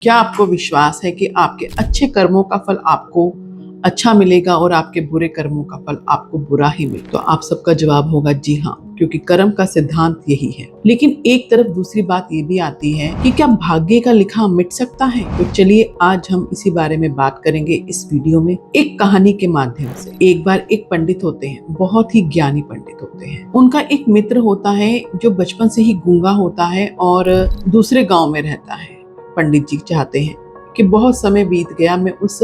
क्या आपको विश्वास है कि आपके अच्छे कर्मों का फल आपको अच्छा मिलेगा और आपके बुरे कर्मों का फल आपको बुरा ही मिले? तो आप सबका जवाब होगा जी हाँ, क्योंकि कर्म का सिद्धांत यही है। लेकिन एक तरफ दूसरी बात ये भी आती है कि क्या भाग्य का लिखा मिट सकता है? तो चलिए आज हम इसी बारे में बात करेंगे इस वीडियो में, एक कहानी के माध्यम से। एक बार एक पंडित होते हैं, बहुत ही ज्ञानी पंडित होते हैं। उनका एक मित्र होता है जो बचपन से ही गूंगा होता है और दूसरे गाँव में रहता है। पंडित जी चाहते हैं कि बहुत समय बीत गया, मैं उस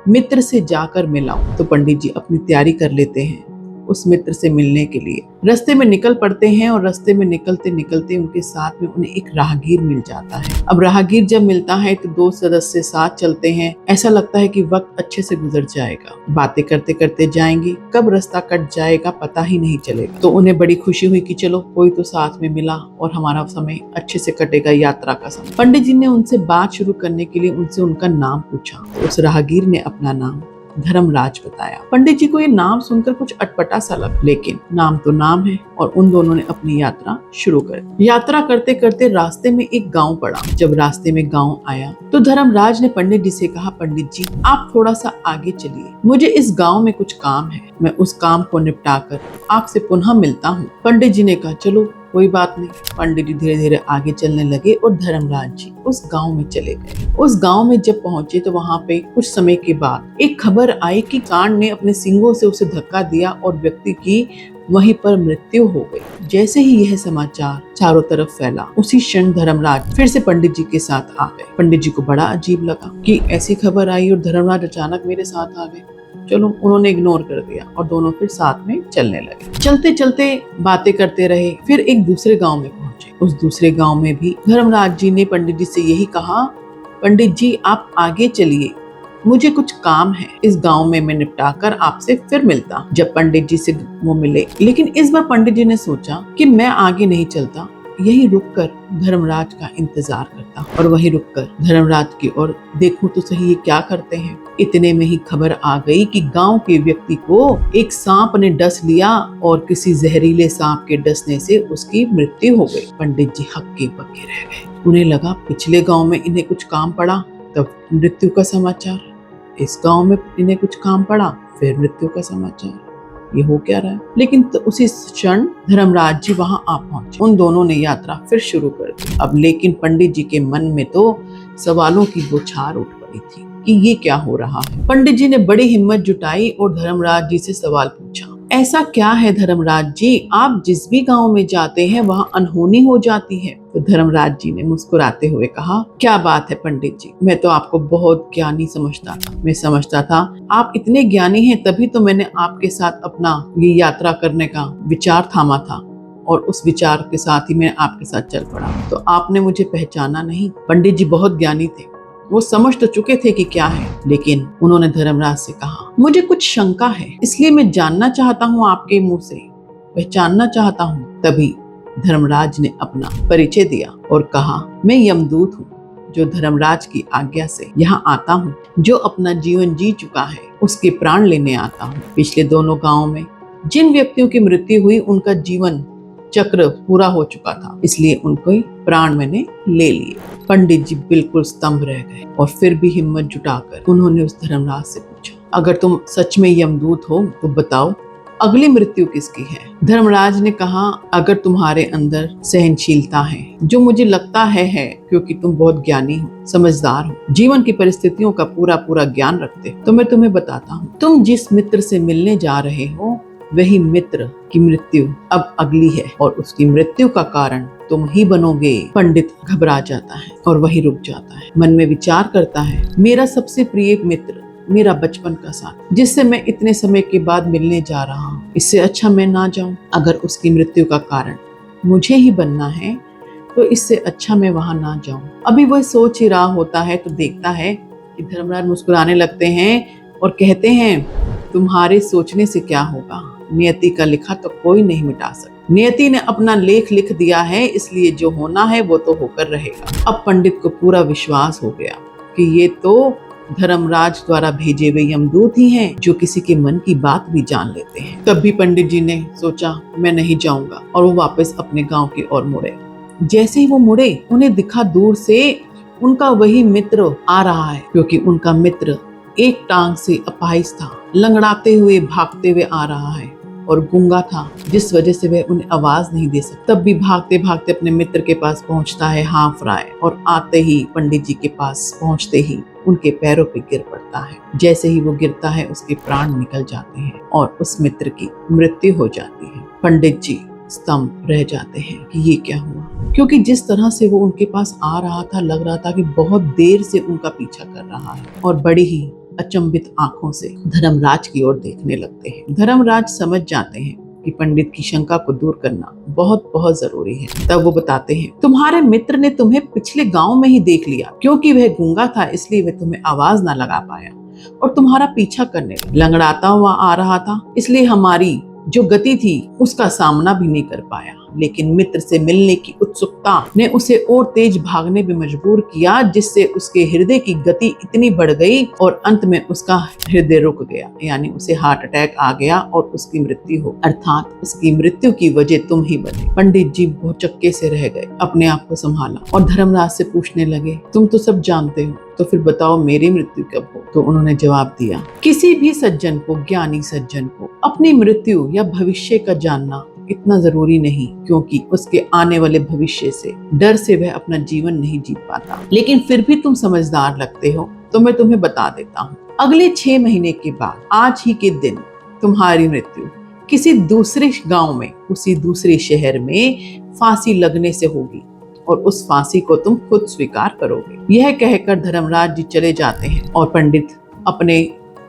मित्र से जाकर मिलाऊं। तो पंडित जी अपनी तैयारी कर लेते हैं उस मित्र से मिलने के लिए। रास्ते में निकल पड़ते हैं और रास्ते में निकलते निकलते उनके साथ में उन्हें एक राहगीर मिल जाता है। अब राहगीर जब मिलता है तो दो सदस्य साथ चलते हैं। ऐसा लगता है कि वक्त अच्छे से गुजर जाएगा, बातें करते करते जाएंगे, कब रास्ता कट जाएगा पता ही नहीं चलेगा। तो उन्हें बड़ी खुशी हुई कि चलो कोई तो साथ में मिला और हमारा समय अच्छे से कटेगा, यात्रा का समय। पंडित जी ने उनसे बात शुरू करने के लिए उनसे उनका नाम पूछा। उस राहगीर ने अपना नाम धर्मराज बताया। पंडित जी को ये नाम सुनकर कुछ अटपटा सा लगा, लेकिन नाम तो नाम है और उन दोनों ने अपनी यात्रा शुरू कर दी। यात्रा करते करते रास्ते में एक गांव पड़ा। जब रास्ते में गांव आया तो धर्मराज ने पंडित जी से कहा, पंडित जी आप थोड़ा सा आगे चलिए, मुझे इस गांव में कुछ काम है, मैं उस काम को निपटाकर आपसे पुनः मिलता हूँ। पंडित जी ने कहा चलो कोई बात नहीं। पंडित जी धीरे धीरे आगे चलने लगे और धर्मराज जी उस गांव में चले गए। उस गांव में जब पहुंचे तो वहां पे कुछ समय के बाद एक खबर आई कि सांड ने अपने सींगों से उसे धक्का दिया और व्यक्ति की वहीं पर मृत्यु हो गई। जैसे ही यह समाचार चारों तरफ फैला, उसी क्षण धर्मराज फिर से पंडित जी के साथ आ गए। पंडित जी को बड़ा अजीब लगा कि ऐसी खबर आई और धर्मराज अचानक मेरे साथ आ गए। चलो उन्होंने इग्नोर कर दिया और दोनों फिर साथ में चलने लगे। चलते चलते बातें करते रहे, फिर एक दूसरे गांव में पहुंचे। उस दूसरे गांव में भी धर्मराज जी ने पंडित जी से यही कहा, पंडित जी आप आगे चलिए, मुझे कुछ काम है, इस गांव में मैं निपटाकर आपसे फिर मिलता। जब पंडित जी से वो मिले, लेकिन इस बार पंडित जी ने सोचा कि मैं आगे नहीं चलता, यही रुककर धर्मराज का इंतजार करता और वही रुककर धर्मराज की ओर देखूं तो सही ये क्या करते हैं। इतने में ही खबर आ गई कि गांव के व्यक्ति को एक सांप ने डस लिया और किसी जहरीले सांप के डसने से उसकी मृत्यु हो गई। पंडित जी हक्के बक्के रह गए। उन्हें लगा पिछले गांव में इन्हें कुछ काम पड़ा, तब मृत्यु का समाचार, इस गांव में इन्हें कुछ काम पड़ा, फिर मृत्यु का समाचार, ये हो क्या रहा है। लेकिन तो उसी क्षण धर्मराज जी वहां आ पहुंचे। उन दोनों ने यात्रा फिर शुरू कर दी। अब लेकिन पंडित जी के मन में तो सवालों की बौछार उठ पड़ी थी कि ये क्या हो रहा है। पंडित जी ने बड़ी हिम्मत जुटाई और धर्मराज जी से सवाल पूछा, ऐसा क्या है धर्मराज जी, आप जिस भी गांव में जाते हैं वहां अनहोनी हो जाती है। तो धर्मराज जी ने मुस्कुराते हुए कहा, क्या बात है पंडित जी, मैं तो आपको बहुत ज्ञानी समझता था। मैं समझता था आप इतने ज्ञानी हैं, तभी तो मैंने आपके साथ अपना ये यात्रा करने का विचार थामा था और उस विचार के साथ ही मैं आपके साथ चल पड़ा। तो आपने मुझे पहचाना नहीं। पंडित जी बहुत ज्ञानी थे, वो समझ तो चुके थे कि क्या है, लेकिन उन्होंने धर्मराज से कहा, मुझे कुछ शंका है, इसलिए मैं जानना चाहता हूँ, आपके मुंह से पहचानना चाहता हूँ। तभी धर्मराज ने अपना परिचय दिया और कहा, मैं यमदूत हूँ, जो धर्मराज की आज्ञा से यहाँ आता हूँ। जो अपना जीवन जी चुका है उसके प्राण लेने आता हूँ। पिछले दोनों गांवों में जिन व्यक्तियों की मृत्यु हुई उनका जीवन चक्र पूरा हो चुका था, इसलिए उनको प्राण मैंने ले लिए। पंडित जी बिल्कुल स्तंभ रह गए और फिर भी हिम्मत जुटाकर उन्होंने उस धर्मराज से पूछा, अगर तुम सच में यमदूत हो तो बताओ अगली मृत्यु किसकी है। धर्मराज ने कहा, अगर तुम्हारे अंदर सहनशीलता है, जो मुझे लगता है क्योंकि तुम बहुत ज्ञानी हो, समझदार हो, जीवन की परिस्थितियों का पूरा ज्ञान रखते हो, तो मैं तुम्हें बताता हूँ, तुम जिस मित्र से मिलने जा रहे हो वही मित्र की मृत्यु अब अगली है और उसकी मृत्यु का कारण तुम ही बनोगे। पंडित घबरा जाता है और वही रुक जाता है। मन में विचार करता है, मेरा सबसे प्रिय मित्र, मेरा बचपन का साथ, जिससे मैं इतने समय के बाद मिलने जा रहा हूँ, इससे अच्छा मैं ना जाऊं। अगर उसकी मृत्यु का कारण मुझे ही बनना है तो इससे अच्छा मैं वहां ना जाऊं। अभी वह सोच ही रहा होता है तो देखता है कि धर्मराज मुस्कुराने लगते हैं और कहते हैं, तुम्हारे सोचने से क्या होगा, नियति का लिखा तो कोई नहीं मिटा सकता। नियति ने अपना लेख लिख दिया है, इसलिए जो होना है वो तो होकर रहेगा। अब पंडित को पूरा विश्वास हो गया कि ये तो धर्मराज द्वारा भेजे हुए यमदूत ही हैं, जो किसी के मन की बात भी जान लेते हैं। तब भी पंडित जी ने सोचा, मैं नहीं जाऊंगा, और वो वापस अपने गांव की ओर मुड़े। जैसे ही वो मुड़े, उन्हें दिखा दूर से उनका वही मित्र आ रहा है, क्योंकि उनका मित्र एक टांग से अपाहिज था, लंगड़ाते हुए भागते हुए आ रहा है और गूंगा था, जिस वजह से वह उन्हें आवाज नहीं दे सकता। तब भी भागते भागते अपने मित्र के पास पहुंचता है हाफ राय, और आते ही पंडित जी के पास पहुंचते ही उनके पैरों पे गिर पड़ता है। जैसे ही वो गिरता है उसके प्राण निकल जाते हैं और उस मित्र की मृत्यु हो जाती है। पंडित जी स्तंभ रह जाते हैं कि ये क्या हुआ, क्योंकि जिस तरह से वो उनके पास आ रहा था, लग रहा था कि बहुत देर से उनका पीछा कर रहा है, और बड़ी ही अचंभित आंखों से धर्मराज की ओर देखने लगते हैं। धर्मराज समझ जाते हैं कि पंडित की शंका को दूर करना बहुत बहुत जरूरी है। तब वो बताते हैं, तुम्हारे मित्र ने तुम्हें पिछले गांव में ही देख लिया, क्योंकि वह गूंगा था इसलिए वह तुम्हें आवाज ना लगा पाया और तुम्हारा पीछा करने लंगड़ाता हुआ आ रहा था, इसलिए हमारी जो गति थी उसका सामना भी नहीं कर पाया। लेकिन मित्र से मिलने की उत्सुकता ने उसे और तेज भागने पे मजबूर किया, जिससे उसके हृदय की गति इतनी बढ़ गई और अंत में उसका हृदय रुक गया, यानी उसे हार्ट अटैक आ गया और उसकी मृत्यु हो, अर्थात उसकी मृत्यु की वजह तुम ही बने। पंडित जी बहुत चक्के से रह गए, अपने आप को संभाला और धर्मराज से पूछने लगे, तुम तो सब जानते हो, तो फिर बताओ मेरी मृत्यु कब हो? तो उन्होंने जवाब दिया, किसी भी सज्जन को, ज्ञानी सज्जन को अपनी मृत्यु या भविष्य का जानना इतना जरूरी नहीं, क्योंकि उसके आने वाले भविष्य से डर से वह अपना जीवन नहीं जी पाता। लेकिन फिर भी तुम समझदार लगते हो, तो मैं तुम्हें बता देता हूँ, अगले 6 महीने के बाद आज ही के दिन तुम्हारी मृत्यु किसी दूसरे गांव में, उसी दूसरे शहर में फांसी लगने से होगी और उस फांसी को तुम खुद स्वीकार करोगे। यह कहकर धर्मराज जी चले जाते हैं और पंडित अपने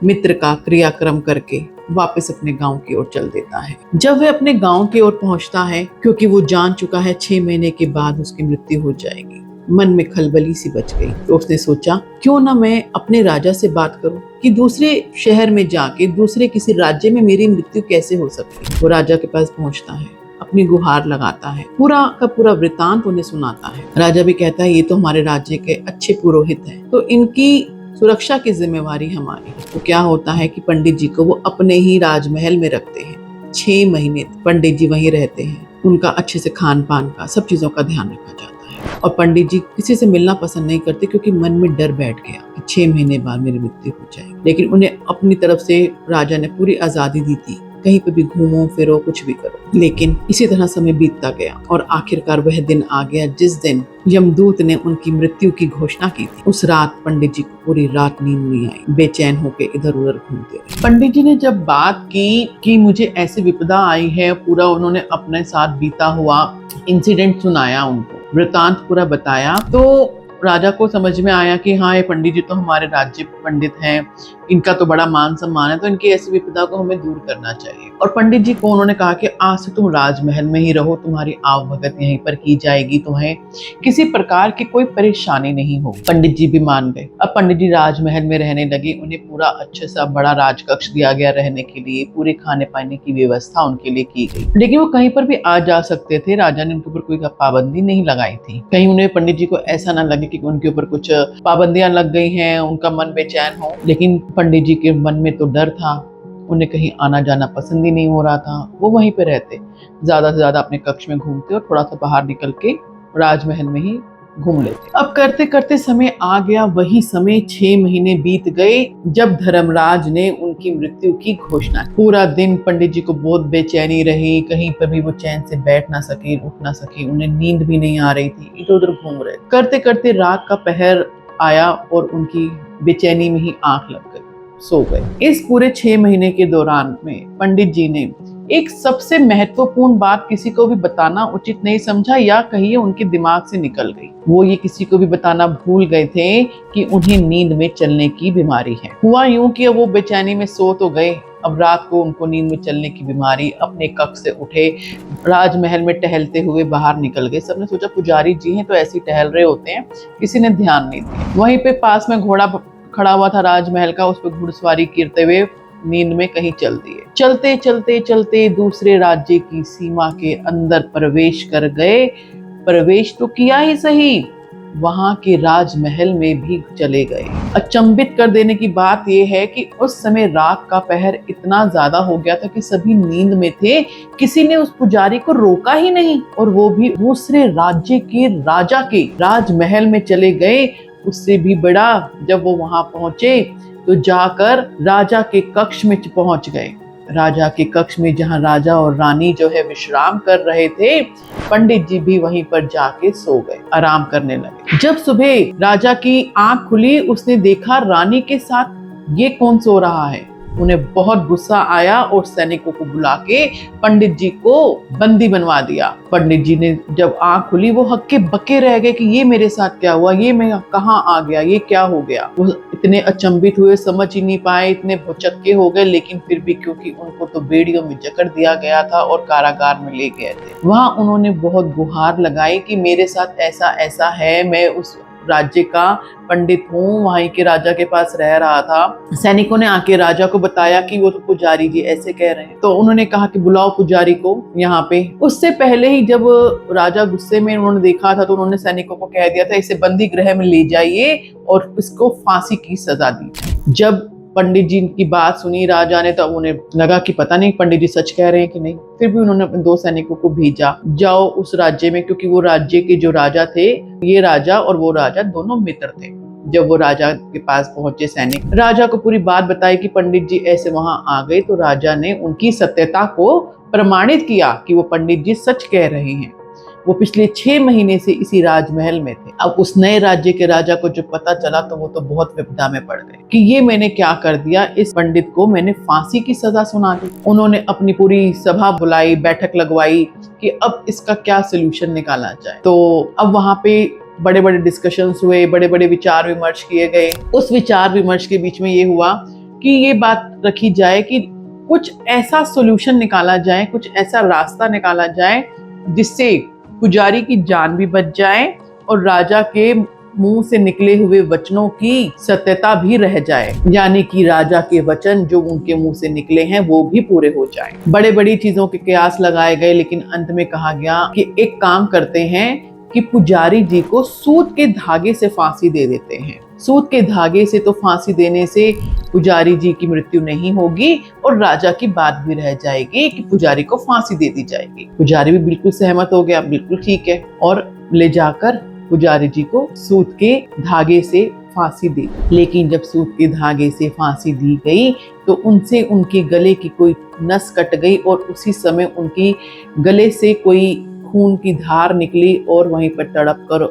मित्र का क्रियाक्रम करके वापस अपने गांव की ओर चल देता है। जब वह अपने गांव की ओर पहुंचता है, क्योंकि वो जान चुका है 6 महीने के बाद उसकी मृत्यु हो जाएगी, मन में खलबली सी बच गई, तो उसने सोचा क्यों ना मैं अपने राजा से बात करूं कि दूसरे शहर में जाके दूसरे किसी राज्य में मेरी मृत्यु कैसे हो सकती है। वो राजा के पास पहुंचता है, अपनी गुहार लगाता है, पूरा का पूरा वृतांत उन्हें सुनाता है। राजा भी कहता है, ये तो हमारे राज्य के अच्छे पुरोहित हैं, तो इनकी सुरक्षा की जिम्मेवारी हमारी है। तो क्या होता है कि पंडित जी को वो अपने ही राजमहल में रखते हैं। 6 महीने पंडित जी वहीं रहते हैं, उनका अच्छे से खान पान का, सब चीजों का ध्यान रखा जाता है। और पंडित जी किसी से मिलना पसंद नहीं करते, क्योंकि मन में डर बैठ गया कि 6 महीने बाद मेरी मृत्यु हो जाएगी। लेकिन उन्हें अपनी तरफ से राजा ने पूरी आजादी दी थी, कहीं पे भी घूमो फिरो, कुछ भी करो। लेकिन इसी तरह समय बीतता गया और आखिरकार वह दिन आ गया जिस दिन यमदूत ने उनकी मृत्यु की घोषणा की थी। उस रात पंडित जी को पूरी रात नींद नहीं आई, बेचैन होकर इधर उधर घूमते रहे। पंडित जी ने जब बात की कि मुझे ऐसी विपदा आई है, पूरा उन्होंने अपने साथ बीता हुआ इंसिडेंट सुनाया, उनको वृतांत पूरा बताया, तो राजा को समझ में आया कि हाँ, ये पंडित जी तो हमारे राज्य पंडित हैं, इनका तो बड़ा मान सम्मान है, तो इनकी ऐसी विपदा को हमें दूर करना चाहिए। और पंडित जी को उन्होंने कहा कि आज से तुम राजमहल में ही रहो, तुम्हारी आवभगत यहीं पर की जाएगी, तुम्हें किसी प्रकार की कोई परेशानी नहीं होगी। पंडित जी भी मान गए। अब पंडित जी राजमहल में रहने लगे, उन्हें पूरा अच्छे सा बड़ा राजकक्ष दिया गया रहने के लिए, पूरे खाने पाने की व्यवस्था उनके लिए की गई। लेकिन वो कहीं पर भी आ जा सकते थे, राजा ने उनके ऊपर कोई पाबंदी नहीं लगाई थी। कहीं उन्हें पंडित जी को ऐसा ना लगे कि उनके ऊपर कुछ पाबंदियां लग गई हैं, उनका मन बेचैन हो। लेकिन पंडित जी के मन में तो डर था, उन्हें कहीं आना जाना पसंद ही नहीं हो रहा था। वो वहीं पे रहते, ज्यादा से ज्यादा अपने कक्ष में घूमते और थोड़ा सा बाहर निकल के राजमहल में ही घूम लेते। अब करते करते समय आ गया, वही समय 6 महीने बीत गए जब धर्मराज ने उनकी मृत्यु की घोषणा। पूरा दिन पंडित जी को बहुत बेचैनी रही, कहीं पर भी वो चैन से बैठ ना सके, उठ ना सके, उन्हें नींद भी नहीं आ रही थी, इधर उधर घूम रहे। करते करते रात का पहर आया और उनकी बेचैनी में ही आंख लग गई, सो गए। इस पूरे 6 महीने के दौरान में पंडित जी ने एक सबसे महत्वपूर्ण बात किसी को भी बताना उचित नहीं समझा, या कहिए उनके दिमाग से निकल गई। वो ये किसी को भी बताना भूल गए थे कि उन्हें नींद में चलने की बीमारी है। हुआ यूं कि वो बेचैनी में सो तो गए, अब रात को उनको नींद में चलने की बीमारी। अपने कक्ष से उठे, राजमहल में टहलते हुए बाहर निकल गए। सबने सोचा पुजारी जी हैं तो ऐसे ही टहल रहे होते हैं, किसी ने ध्यान नहीं दिया। वहीं पे पास में घोड़ा खड़ा हुआ था राजमहल का, उस पर घुड़सवारी करते हुए नींद में कहीं चल दिए। चलते चलते चलते दूसरे राज्य की सीमा के अंदर प्रवेश कर गए। प्रवेश तो किया ही सही, वहां के राजमहल में भी चले गए। अचंभित कर देने की बात यह है कि उस समय रात का पहर इतना ज्यादा हो गया था कि सभी नींद में थे। किसी ने उस पुजारी को रोका ही नहीं, और वो भी दूसरे राज्य के राजा के राजमहल में चले गए। उससे भी बड़ा, जब वो वहां पहुंचे तो जाकर राजा के कक्ष में पहुंच गए। राजा के कक्ष में जहां राजा और रानी जो है विश्राम कर रहे थे, पंडित जी भी वहीं पर जाके सो गए, आराम करने लगे। जब सुबह राजा की आंख खुली, उसने देखा रानी के साथ ये कौन सो रहा है। उन्हें बहुत गुस्सा आया और सैनिकों को बुला के पंडित जी को बंदी बनवा दिया। पंडित जी ने जब आंख खुली, वो हक्के बक्के रह गए कि ये मेरे साथ क्या हुआ, ये मैं कहाँ आ गया, ये क्या हो गया। वो इतने अचंभित हुए, समझ ही नहीं पाए, इतने भुचक्के हो गए। लेकिन फिर भी क्योंकि उनको तो बेड़ियों में जकड़ दिया गया था और कारागार में ले गए थे, वहां उन्होंने बहुत गुहार लगाई कि मेरे साथ ऐसा ऐसा है, मैं उस राज्य का पंडित हूँ, वहीं के राजा के पास रह रहा था। सैनिकों ने आके राजा को बताया कि वो तो पुजारी जी ऐसे कह रहे हैं। तो उन्होंने कहा कि बुलाओ पुजारी को यहाँ पे। उससे पहले ही जब राजा गुस्से में उन्होंने देखा था, तो उन्होंने सैनिकों को कह दिया था इसे बंदी गृह में ले जाइए और इसको फांसी की सजा दी। जब पंडित जी की बात सुनी राजा ने, तो उन्हें लगा कि पता नहीं पंडित जी सच कह रहे हैं कि नहीं। फिर भी उन्होंने अपने 2 सैनिकों को भेजा, जाओ उस राज्य में, क्योंकि वो राज्य के जो राजा थे, ये राजा और वो राजा दोनों मित्र थे। जब वो राजा के पास पहुंचे सैनिक, राजा को पूरी बात बताई कि पंडित जी ऐसे वहां आ गए, तो राजा ने उनकी सत्यता को प्रमाणित किया कि वो पंडित जी सच कह रहे हैं। वो पिछले 6 महीने से इसी राजमहल में थे। अब उस नए राज्य के राजा को जब पता चला, तो वो तो बहुत विपदा में पड़ गए कि ये मैंने क्या कर दिया, इस पंडित को मैंने फांसी की सजा सुना दी। उन्होंने अपनी पूरी सभा बुलाई, बैठक लगवाई कि अब इसका क्या सोल्यूशन निकाला जाए। तो अब वहां पे बड़े बड़े डिस्कशंस हुए, बड़े बड़े विचार विमर्श किए गए। उस विचार विमर्श के बीच में ये हुआ कि ये बात रखी जाए कि कुछ ऐसा सोल्यूशन निकाला जाए, कुछ ऐसा रास्ता निकाला जाए जिससे पुजारी की जान भी बच जाए और राजा के मुंह से निकले हुए वचनों की सत्यता भी रह जाए, यानी कि राजा के वचन जो उनके मुंह से निकले हैं वो भी पूरे हो जाएं। बड़े बड़ी चीजों के कयास लगाए गए, लेकिन अंत में कहा गया कि एक काम करते हैं कि पुजारी जी को सूत के धागे से फांसी दे देते हैं। सूत के धागे से तो फांसी देने से पुजारी जी की मृत्यु नहीं होगी और राजा की बात भी रह जाएगी कि पुजारी को फांसी दे दी जाएगी। पुजारी भी बिल्कुल सहमत हो गया, बिल्कुल ठीक है, और ले जाकर पुजारी जी को सूत के धागे से फांसी दी। लेकिन जब सूत के धागे से फांसी दी गई, तो उनसे उनके गले की कोई नस कट गई और उसी समय उनकी गले से कोई खून की धार निकली और वहीं पर तड़प कर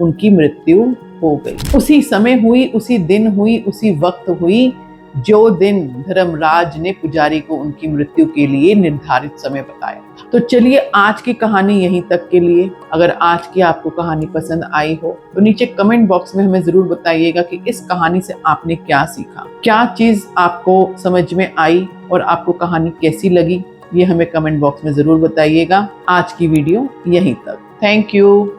उनकी मृत्यु हो गई। उसी समय हुई, उसी दिन हुई, उसी वक्त हुई जो दिन धर्मराज ने पुजारी को उनकी मृत्यु के लिए निर्धारित समय बताया। तो चलिए आज की कहानी यहीं तक के लिए। अगर आज की आपको कहानी पसंद आई हो तो नीचे कमेंट बॉक्स में हमें जरूर बताइएगा कि इस कहानी से आपने क्या सीखा, क्या चीज आपको समझ में आई और आपको कहानी कैसी लगी। ये हमें कमेंट बॉक्स में जरूर बताइएगा। आज की वीडियो यहीं तक। Thank you.